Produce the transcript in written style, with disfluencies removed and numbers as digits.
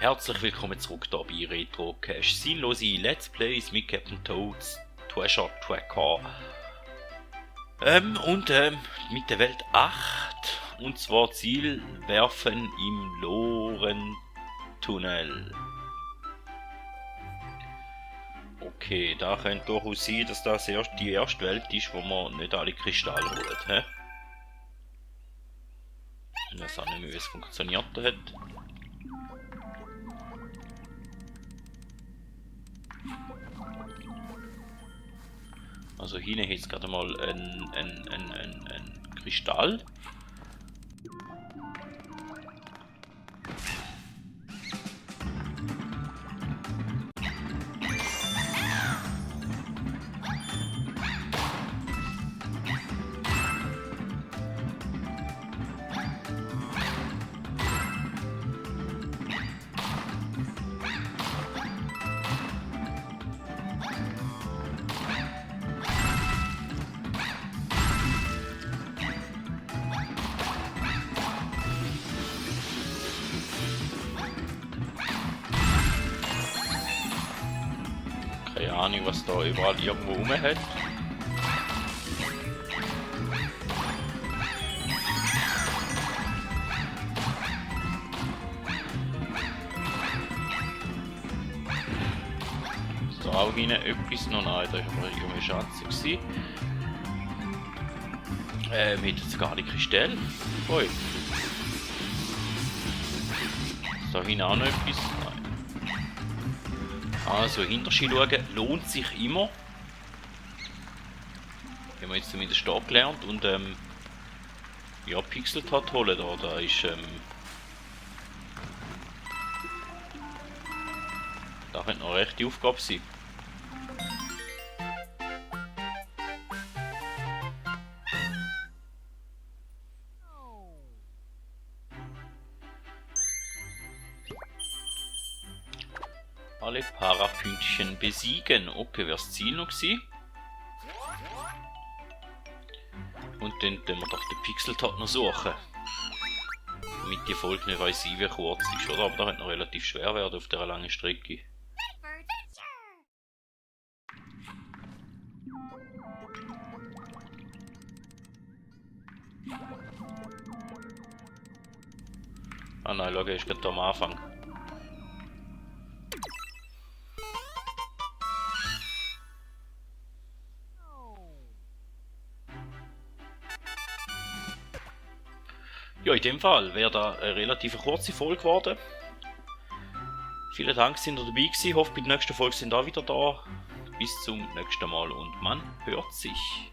Herzlich willkommen zurück hier bei Retro Cache. Sinnlose Let's Plays mit Captain Toads Treasure Tracker. Mit der Welt 8. Und zwar Ziel werfen im Lorentunnel. Okay, da könnte durchaus sein, dass das die erste Welt ist, wo man nicht alle Kristalle holt. He? Ich weiß auch nicht mehr, wie es funktioniert hat. Also hier jetzt gerade mal ein Kristall. Keine Ahnung, was da überall irgendwo rum hat. So, auch hinten etwas noch. Nein, da war irgendwie Schatz. Mit jetzt gar nicht Kristall. Ui. So, hinten auch noch etwas. Nein. Also, Hinterschi schauen lohnt sich immer. Haben wir jetzt zumindest da gelernt. Und ja, Pixeltat holen da ist da könnte noch eine rechte Aufgabe sein. Alle Parapünktchen besiegen. Okay, wäre das Ziel noch gewesen. Und dann wir doch den Pixeltat noch suchen. Damit die Folge nicht weiss, wie kurz ist, oder? Aber da könnte noch relativ schwer werden auf dieser langen Strecke. Ah nein, schau, ist gerade am Anfang. Ja, in dem Fall wäre da eine relativ kurze Folge geworden. Vielen Dank, sind ihr dabei gewesen. Ich hoffe, bei der nächsten Folge sind ihr auch wieder da. Bis zum nächsten Mal und man hört sich.